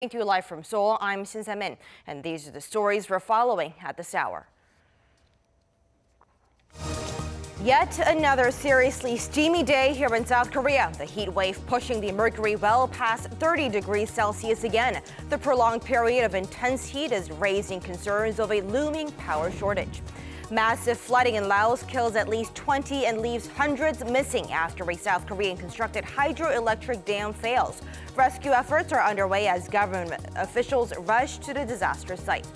To you live from Seoul, I'm Sin Min, and these are the stories we're following at this hour. Yet another seriously steamy day here in South Korea. The heat wave pushing the mercury well past 30 degrees Celsius again. The prolonged period of intense heat is raising concerns of a looming power shortage. Massive flooding in Laos kills at least 20 and leaves hundreds missing after a South Korean constructed hydroelectric dam fails. Rescue efforts are underway as government officials rush to the disaster site.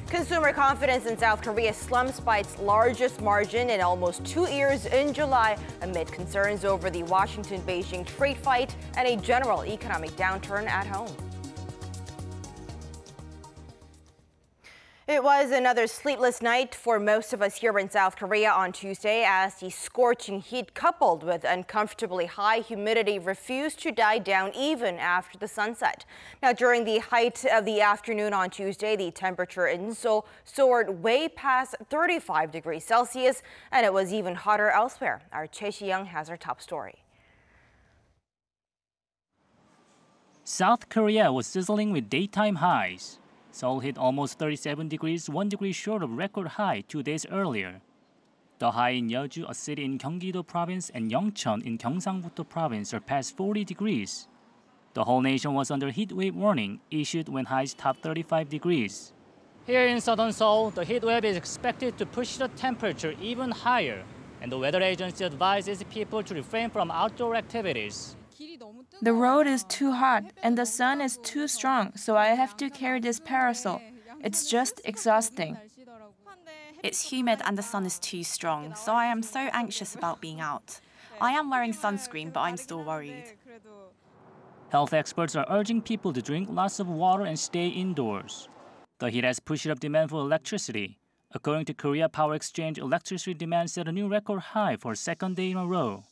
Consumer confidence in South Korea slumps by its largest margin in almost 2 years in July amid concerns over the Washington-Beijing trade fight and a general economic downturn at home. It was another sleepless night for most of us here in South Korea on Tuesday as the scorching heat coupled with uncomfortably high humidity refused to die down even after the sunset. Now, during the height of the afternoon on Tuesday, the temperature in Seoul soared way past 35 degrees Celsius, and it was even hotter elsewhere. Our Choi Si-young has our top story. South Korea was sizzling with daytime highs. Seoul hit almost 37 degrees, 1 degree short of record high 2 days earlier. The high in Yeoju, a city in Gyeonggi-do province, and Yeongcheon in Gyeongsang-buk-do province surpassed 40 degrees. The whole nation was under heat wave warning issued when highs topped 35 degrees. Here in southern Seoul, the heat wave is expected to push the temperature even higher, and the weather agency advises people to refrain from outdoor activities. The road is too hot and the sun is too strong, so I have to carry this parasol. It's just exhausting. It's humid and the sun is too strong, so I am so anxious about being out. I am wearing sunscreen, but I'm still worried. Health experts are urging people to drink lots of water and stay indoors. The heat has pushed up demand for electricity. According to Korea Power Exchange, electricity demand set a new record high for a second day in a row.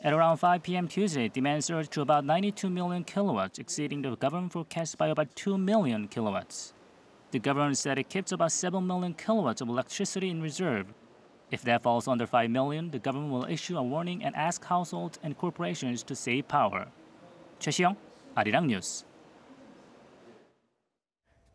At around 5 p.m. Tuesday, demand surged to about 92 million kilowatts, exceeding the government forecast by about 2 million kilowatts. The government said it keeps about 7 million kilowatts of electricity in reserve. If that falls under 5 million, the government will issue a warning and ask households and corporations to save power. Choi Si-young, Arirang News.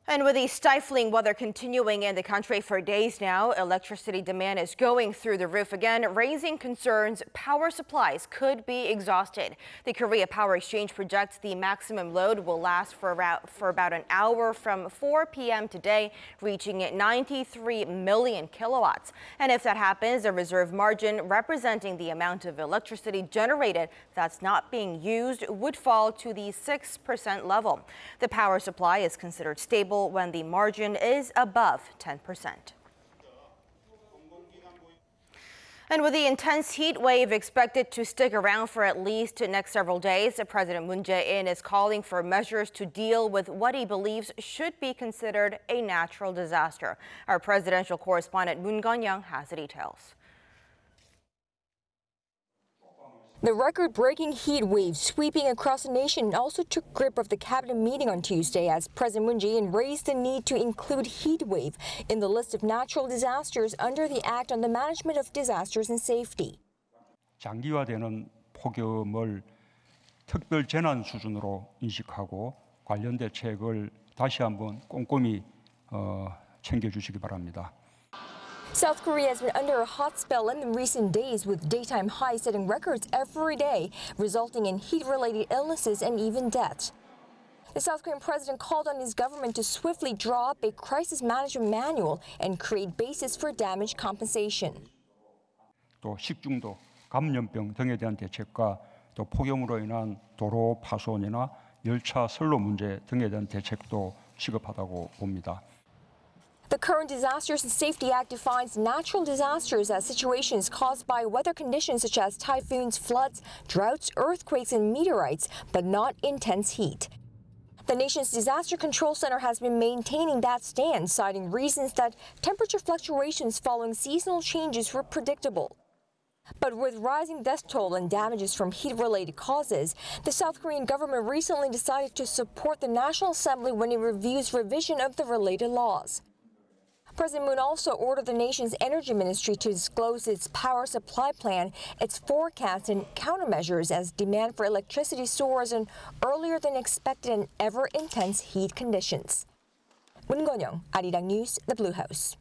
And with the stifling weather continuing in the country for days now, electricity demand is going through the roof again, raising concerns power supplies could be exhausted. The Korea Power Exchange projects the maximum load will last for about an hour from 4 p.m. today, reaching 93 million kilowatts. And if that happens, the reserve margin representing the amount of electricity generated that's not being used would fall to the 6% level. The power supply is considered stable when the margin is above 10%. And with the intense heat wave expected to stick around for at least the next several days, President Moon Jaein is calling for measures to deal with what he believes should be considered a natural disaster. Our presidential correspondent Moon Jaein has the details. The record-breaking heat wave sweeping across the nation also took grip of the cabinet meeting on Tuesday as President Moon Jaein raised the need to include heat wave in the list of natural disasters under the Act on the Management of Disasters and Safety. 장기화되는 폭염을 특별 재난 수준으로 인식하고 관련 대책을 다시 한번 꼼꼼히 챙겨주시기 바랍니다. South Korea has been under a hot spell in recent days, with daytime highs setting records every day, resulting in heat-related illnesses and even deaths. The South Korean president called on his government to swiftly draw up a crisis management manual and create basis for damage compensation. 또 식중독, 감염병 등에 대한 대책과 또 폭염으로 인한 도로 파손이나 열차 선로 문제 등에 대한 대책도 시급하다고 봅니다. The current Disasters and Safety Act defines natural disasters as situations caused by weather conditions such as typhoons, floods, droughts, earthquakes, and meteorites, but not intense heat. The nation's Disaster Control Center has been maintaining that stance, citing reasons that temperature fluctuations following seasonal changes were predictable. But with rising death toll and damages from heat-related causes, the South Korean government recently decided to support the National Assembly when it reviews revision of the related laws. President Moon also ordered the nation's energy ministry to disclose its power supply plan, its forecast and countermeasures as demand for electricity soars in earlier than expected and ever-intense heat conditions. Moon Jaein, Arirang News, The Blue House.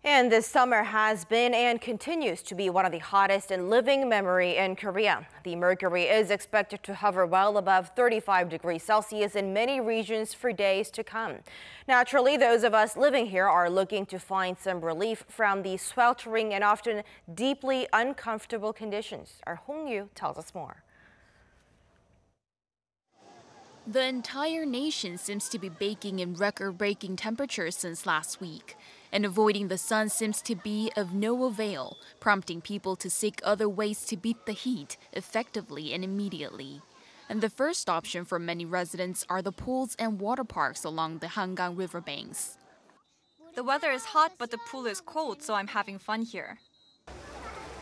And this summer has been and continues to be one of the hottest in living memory in Korea. The mercury is expected to hover well above 35 degrees Celsius in many regions for days to come. Naturally, those of us living here are looking to find some relief from the sweltering and often deeply uncomfortable conditions. Our Hong Yu tells us more. The entire nation seems to be baking in record-breaking temperatures since last week, and avoiding the sun seems to be of no avail, prompting people to seek other ways to beat the heat effectively and immediately. And the first option for many residents are the pools and water parks along the Hangang riverbanks. The weather is hot, but the pool is cold, so I'm having fun here.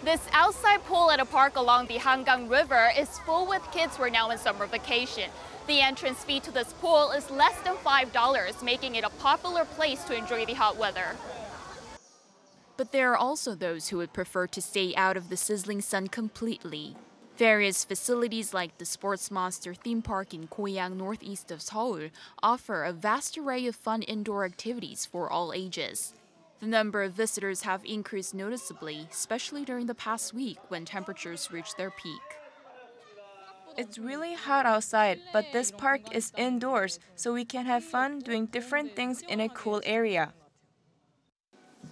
This outside pool at a park along the Hangang River is full with kids who are now in summer vacation. The entrance fee to this pool is less than $5, making it a popular place to enjoy the hot weather. But there are also those who would prefer to stay out of the sizzling sun completely. Various facilities like the Sports Monster theme park in Goyang, northeast of Seoul, offer a vast array of fun indoor activities for all ages. The number of visitors have increased noticeably, especially during the past week when temperatures reached their peak. It's really hot outside, but this park is indoors, so we can have fun doing different things in a cool area.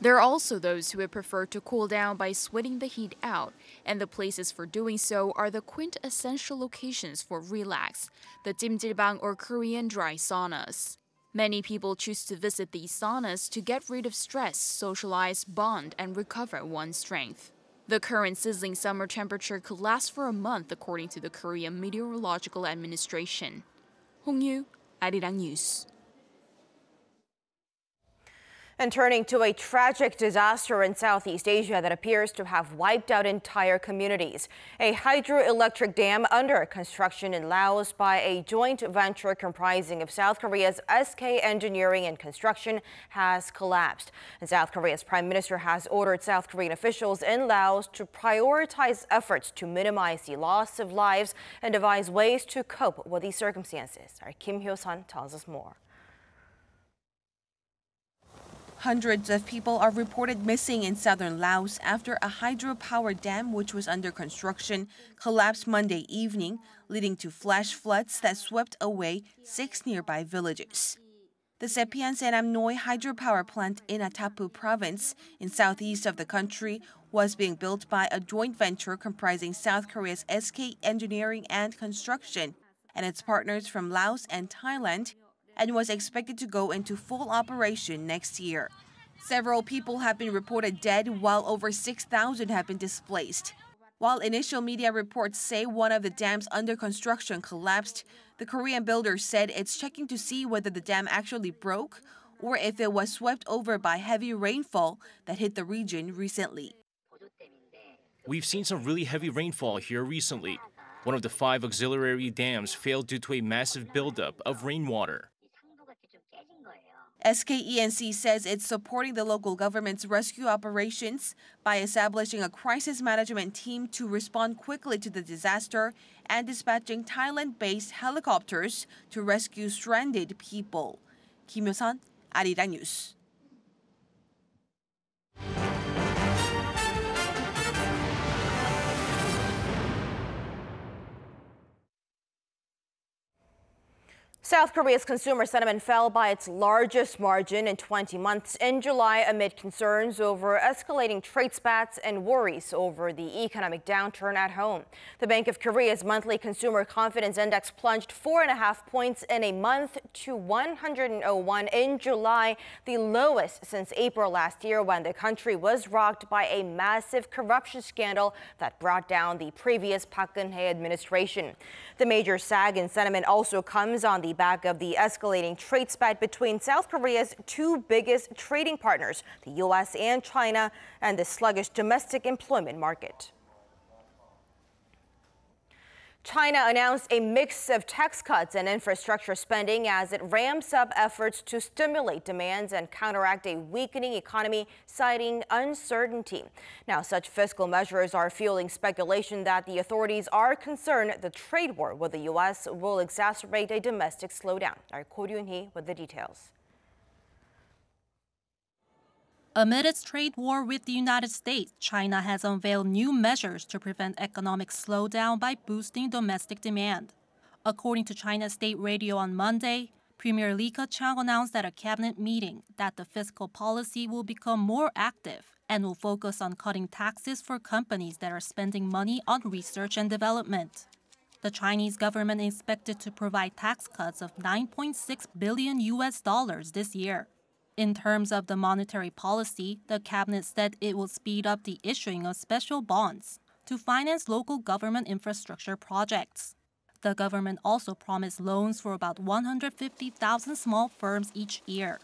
There are also those who would prefer to cool down by sweating the heat out, and the places for doing so are the quintessential locations for relax, the jjimjilbang or Korean dry saunas. Many people choose to visit these saunas to get rid of stress, socialize, bond, and recover one's strength. The current sizzling summer temperature could last for a month, according to the Korean Meteorological Administration. Hong Yu, Arirang News. And turning to a tragic disaster in Southeast Asia that appears to have wiped out entire communities. A hydroelectric dam under construction in Laos by a joint venture comprising of South Korea's SK Engineering and Construction has collapsed. And South Korea's prime minister has ordered South Korean officials in Laos to prioritize efforts to minimize the loss of lives and devise ways to cope with these circumstances. Our Kim Hyo-sun tells us more. Hundreds of people are reported missing in southern Laos after a hydropower dam which was under construction collapsed Monday evening, leading to flash floods that swept away 6 nearby villages. The Sepian Senam-noi hydropower plant in Atapu province in southeast of the country was being built by a joint venture comprising South Korea's SK Engineering and Construction and its partners from Laos and Thailand, and was expected to go into full operation next year. Several people have been reported dead, while over 6,000 have been displaced. While initial media reports say one of the dams under construction collapsed, the Korean builder said it's checking to see whether the dam actually broke or if it was swept over by heavy rainfall that hit the region recently. We've seen some really heavy rainfall here recently. One of the 5 auxiliary dams failed due to a massive buildup of rainwater. SKENC says it's supporting the local government's rescue operations by establishing a crisis management team to respond quickly to the disaster and dispatching Thailand-based helicopters to rescue stranded people. Kim Hyo-sun, Arirang News. South Korea's consumer sentiment fell by its largest margin in 20 months in July amid concerns over escalating trade spats and worries over the economic downturn at home. The Bank of Korea's monthly consumer confidence index plunged 4.5 points in a month to 101 in July, the lowest since April last year when the country was rocked by a massive corruption scandal that brought down the previous Park Geun-hye administration. The major sag in sentiment also comes on the back of the escalating trade spat between South Korea's 2 biggest trading partners, the U.S. and China, and the sluggish domestic employment market. China announced a mix of tax cuts and infrastructure spending as it ramps up efforts to stimulate demands and counteract a weakening economy, citing uncertainty. Now, such fiscal measures are fueling speculation that the authorities are concerned the trade war with the U.S. will exacerbate a domestic slowdown. Our Ko Ryun-hee with the details. Amid its trade war with the United States, China has unveiled new measures to prevent economic slowdown by boosting domestic demand. According to China State Radio on Monday, Premier Li Keqiang announced at a cabinet meeting that the fiscal policy will become more active and will focus on cutting taxes for companies that are spending money on research and development. The Chinese government is expected to provide tax cuts of $9.6 billion this year. In terms of the monetary policy, the cabinet said it will speed up the issuing of special bonds to finance local government infrastructure projects. The government also promised loans for about 150,000 small firms each year.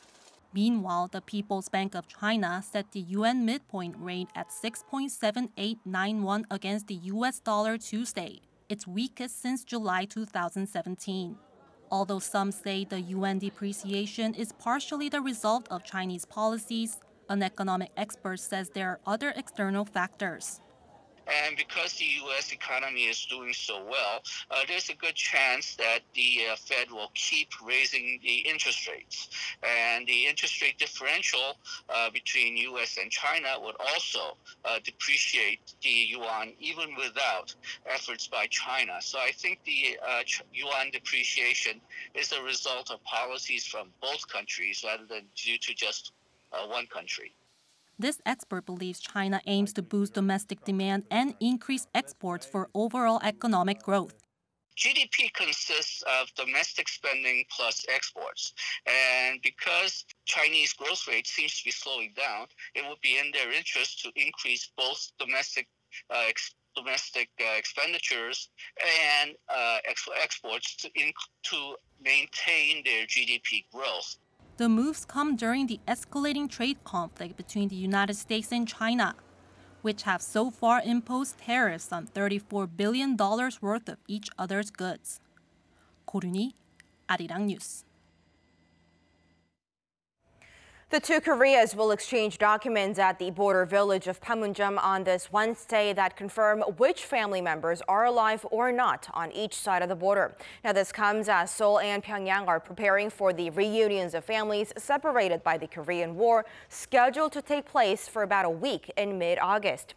Meanwhile, the People's Bank of China set the yuan midpoint rate at 6.7891 against the U.S. dollar Tuesday, its weakest since July 2017. Although some say the yuan depreciation is partially the result of Chinese policies, an economic expert says there are other external factors. And because the U.S. economy is doing so well, there's a good chance that the Fed will keep raising the interest rates. And the interest rate differential between U.S. and China would also depreciate the yuan even without efforts by China. So I think the yuan depreciation is a result of policies from both countries rather than due to just one country. This expert believes China aims to boost domestic demand and increase exports for overall economic growth. GDP consists of domestic spending plus exports. And because Chinese growth rate seems to be slowing down, it would be in their interest to increase both domestic expenditures and exports to maintain their GDP growth. The moves come during the escalating trade conflict between the United States and China, which have so far imposed tariffs on $34 billion worth of each other's goods. Ko Ryun-hee, Arirang News. The two Koreas will exchange documents at the border village of Panmunjom on this Wednesday that confirm which family members are alive or not on each side of the border. Now, this comes as Seoul and Pyongyang are preparing for the reunions of families separated by the Korean War, scheduled to take place for about a week in mid-August.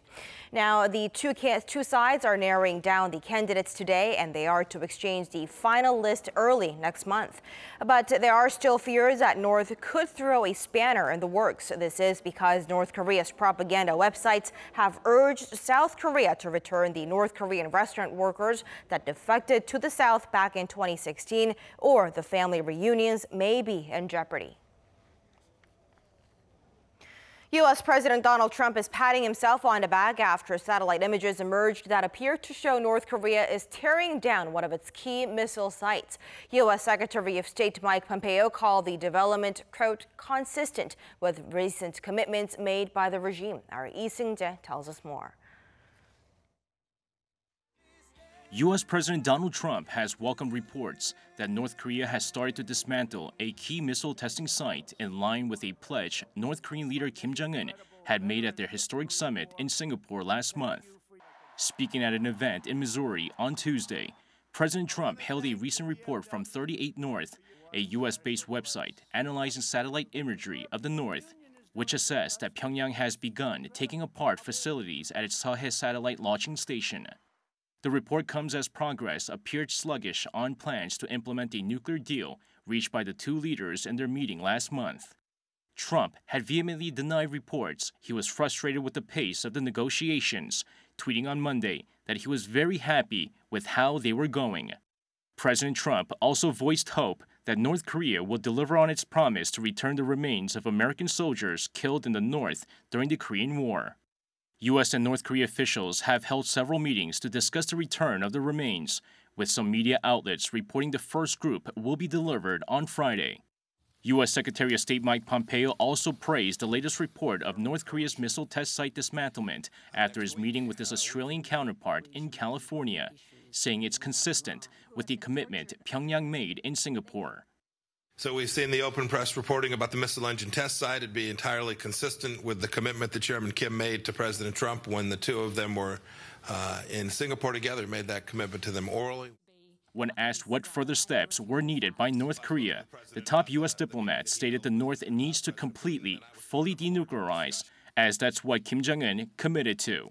Now, the two sides are narrowing down the candidates today, and they are to exchange the final list early next month. But there are still fears that North could throw a spanner in the works. This is because North Korea's propaganda websites have urged South Korea to return the North Korean restaurant workers that defected to the South back in 2016, or the family reunions may be in jeopardy. U.S. President Donald Trump is patting himself on the back after satellite images emerged that appear to show North Korea is tearing down one of its key missile sites. U.S. Secretary of State Mike Pompeo called the development, quote, consistent with recent commitments made by the regime. Our Lee Seung-jae tells us more. U.S. President Donald Trump has welcomed reports that North Korea has started to dismantle a key missile testing site in line with a pledge North Korean leader Kim Jong-un had made at their historic summit in Singapore last month. Speaking at an event in Missouri on Tuesday, President Trump hailed a recent report from 38 North, a U.S.-based website analyzing satellite imagery of the North, which assessed that Pyongyang has begun taking apart facilities at its Seohae satellite launching station. The report comes as progress appeared sluggish on plans to implement a nuclear deal reached by the two leaders in their meeting last month. Trump had vehemently denied reports he was frustrated with the pace of the negotiations, tweeting on Monday that he was very happy with how they were going. President Trump also voiced hope that North Korea will deliver on its promise to return the remains of American soldiers killed in the North during the Korean War. U.S. and North Korea officials have held several meetings to discuss the return of the remains, with some media outlets reporting the first group will be delivered on Friday. U.S. Secretary of State Mike Pompeo also praised the latest report of North Korea's missile test site dismantlement after his meeting with his Australian counterpart in California. saying it's consistent with the commitment Pyongyang made in Singapore. So we've seen the open press reporting about the missile engine test site. It'd be entirely consistent with the commitment that Chairman Kim made to President Trump when the two of them were in Singapore together, made that commitment to them orally. When asked what further steps were needed by North Korea, the top U.S. diplomat stated the North needs to completely, fully denuclearize, as that's what Kim Jong-un committed to.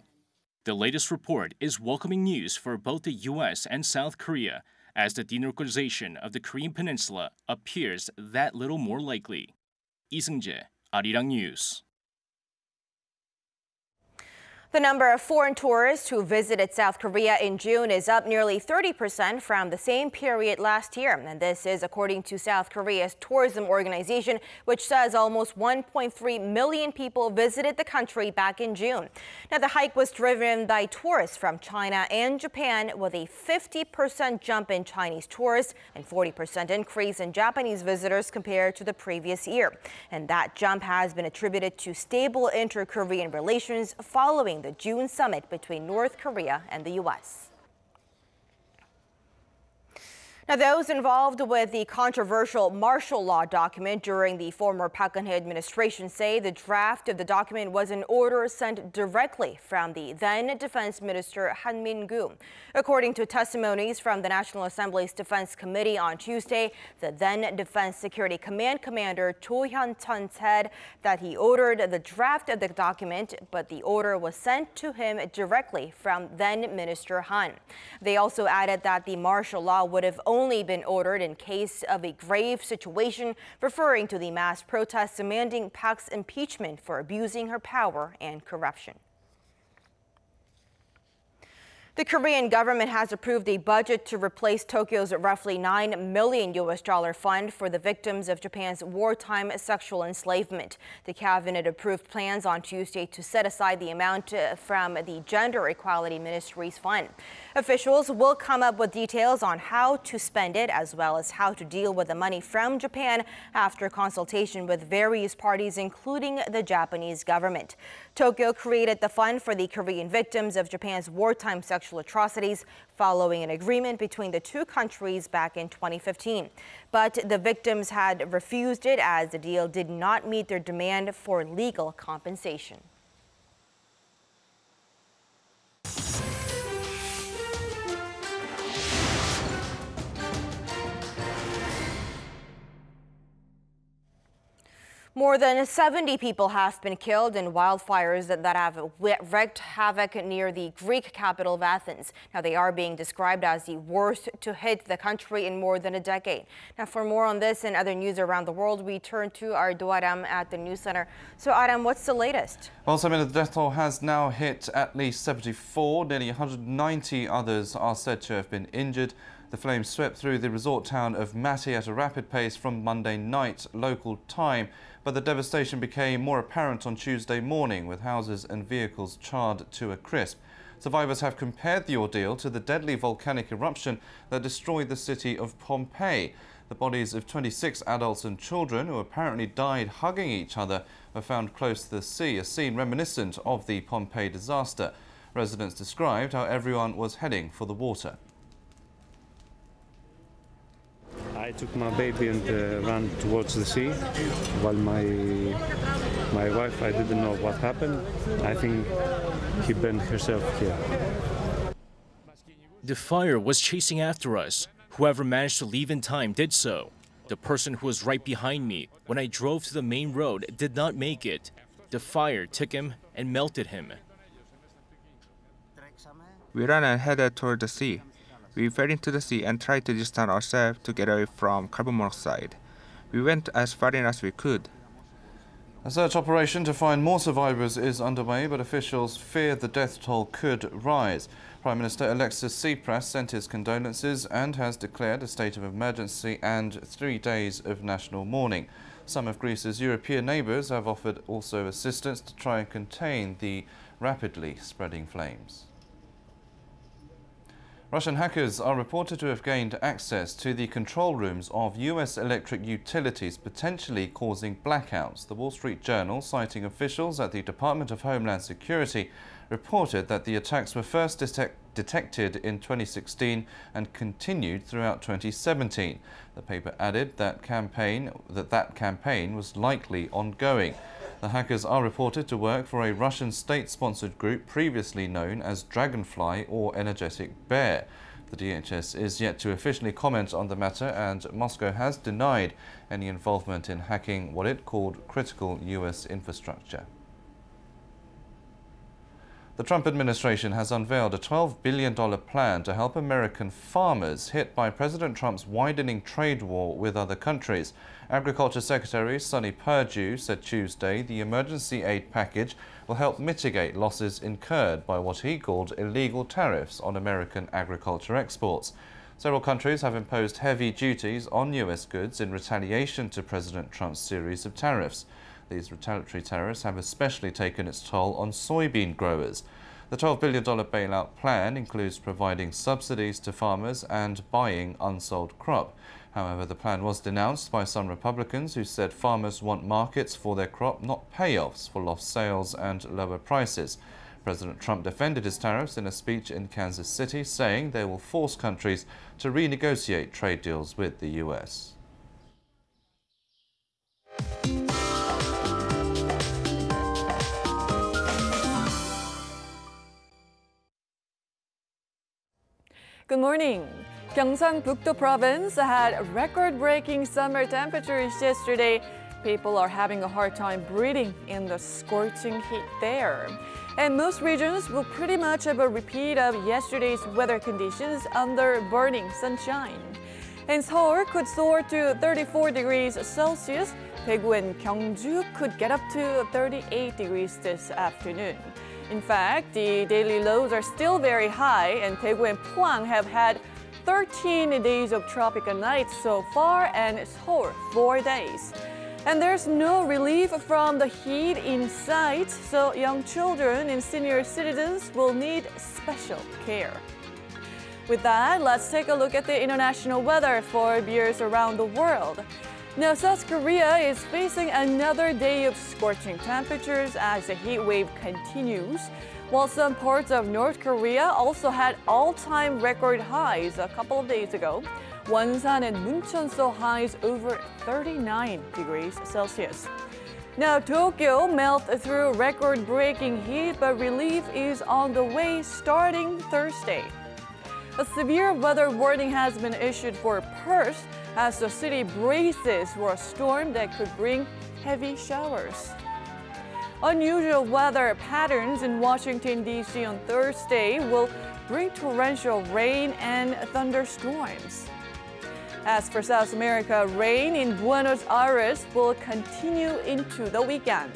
The latest report is welcoming news for both the U.S. and South Korea, as the denuclearization of the Korean Peninsula appears that little more likely. Lee Seung-jae, Arirang News. The number of foreign tourists who visited South Korea in June is up nearly 30% from the same period last year. And this is according to South Korea's tourism organization, which says almost 1.3 million people visited the country back in June. Now, the hike was driven by tourists from China and Japan, with a 50% jump in Chinese tourists and 40% increase in Japanese visitors compared to the previous year. And that jump has been attributed to stable inter-Korean relations following the June summit between North Korea and the U.S. Now, those involved with the controversial martial law document during the former Park Geun-hye administration say the draft of the document was an order sent directly from the then Defense Minister Han Min-koo. According to testimonies from the National Assembly's Defense Committee on Tuesday, the then Defense Security Command Commander Cho Hyun-chun said that he ordered the draft of the document, but the order was sent to him directly from then Minister Han. They also added that the martial law would have only been ordered in case of a grave situation, referring to the mass protests demanding Park's impeachment for abusing her power and corruption. The Korean government has approved a budget to replace Tokyo's roughly $9 million fund for the victims of Japan's wartime sexual enslavement. The cabinet approved plans on Tuesday to set aside the amount from the Gender Equality Ministry's fund. Officials will come up with details on how to spend it, as well as how to deal with the money from Japan after consultation with various parties, including the Japanese government. Tokyo created the fund for the Korean victims of Japan's wartime sexual atrocities following an agreement between the two countries back in 2015. But the victims had refused it, as the deal did not meet their demand for legal compensation. More than 70 people have been killed in wildfires that have wreaked havoc near the Greek capital of Athens. Now, they are being described as the worst to hit the country in more than a decade. Now, for more on this and other news around the world, we turn to our Do Aram at the News Center. So, Aram, what's the latest? Well, the death toll has now hit at least 74. Nearly 190 others are said to have been injured. The flames swept through the resort town of Mati at a rapid pace from Monday night local time, but the devastation became more apparent on Tuesday morning, with houses and vehicles charred to a crisp. Survivors have compared the ordeal to the deadly volcanic eruption that destroyed the city of Pompeii. The bodies of 26 adults and children, who apparently died hugging each other, were found close to the sea, a scene reminiscent of the Pompeii disaster. Residents described how everyone was heading for the water. I took my baby and ran towards the sea, while my wife, I didn't know what happened. I think she burned herself here. The fire was chasing after us. Whoever managed to leave in time did so. The person who was right behind me when I drove to the main road did not make it. The fire took him and melted him. We ran and headed toward the sea. We fell into the sea and tried to distance ourselves to get away from carbon monoxide. We went as far in as we could. A search operation to find more survivors is underway, but officials fear the death toll could rise. Prime Minister Alexis Tsipras sent his condolences and has declared a state of emergency and 3 days of national mourning. Some of Greece's European neighbours have offered also assistance to try and contain the rapidly spreading flames. Russian hackers are reported to have gained access to the control rooms of U.S. electric utilities, potentially causing blackouts. The Wall Street Journal, citing officials at the Department of Homeland Security, reported that the attacks were first detected in 2016 and continued throughout 2017. The paper added that campaign was likely ongoing. The hackers are reported to work for a Russian state-sponsored group previously known as Dragonfly or Energetic Bear. The DHS is yet to officially comment on the matter, and Moscow has denied any involvement in hacking what it called critical U.S. infrastructure. The Trump administration has unveiled a $12 billion plan to help American farmers hit by President Trump's widening trade war with other countries. Agriculture Secretary Sonny Perdue said Tuesday the emergency aid package will help mitigate losses incurred by what he called illegal tariffs on American agriculture exports. Several countries have imposed heavy duties on U.S. goods in retaliation to President Trump's series of tariffs. These retaliatory tariffs have especially taken its toll on soybean growers. The $12 billion bailout plan includes providing subsidies to farmers and buying unsold crop. However, the plan was denounced by some Republicans who said farmers want markets for their crop, not payoffs for lost sales and lower prices. President Trump defended his tariffs in a speech in Kansas City, saying they will force countries to renegotiate trade deals with the U.S. Good morning. Gyeongsang-Bukdo province had record-breaking summer temperatures yesterday. People are having a hard time breathing in the scorching heat there. And most regions will pretty much have a repeat of yesterday's weather conditions under burning sunshine. And Seoul could soar to 34 degrees Celsius. Daegu and Gyeongju could get up to 38 degrees this afternoon. In fact, the daily lows are still very high, and Daegu and Pohang have had 13 days of tropical nights so far, and Seoul 4 days. And there's no relief from the heat in sight, so young children and senior citizens will need special care. With that, let's take a look at the international weather for viewers around the world. Now, South Korea is facing another day of scorching temperatures as the heat wave continues, while some parts of North Korea also had all-time record highs a couple of days ago. Wonsan and Muncheon saw highs over 39 degrees Celsius. Now, Tokyo melted through record-breaking heat, but relief is on the way starting Thursday. A severe weather warning has been issued for Perth as the city braces for a storm that could bring heavy showers. Unusual weather patterns in Washington, D.C. on Thursday will bring torrential rain and thunderstorms. As for South America, rain in Buenos Aires will continue into the weekend.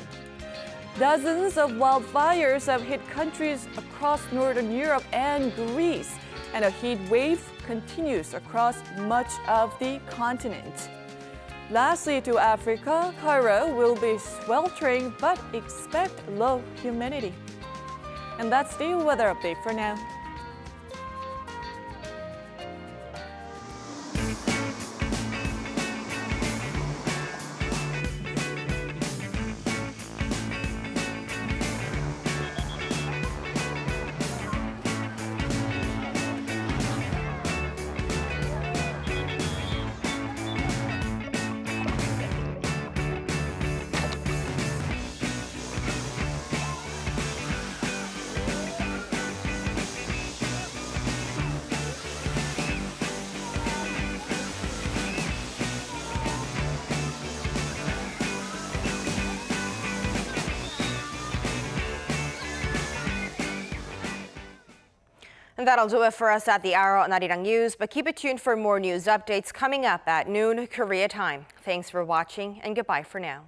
Dozens of wildfires have hit countries across Northern Europe and Greece, and a heat wave continues across much of the continent. Lastly, to Africa, Cairo will be sweltering, but expect low humidity. And that's the weather update for now. And that'll do it for us at the hour on Arirang News, but keep it tuned for more news updates coming up at noon Korea time. Thanks for watching and goodbye for now.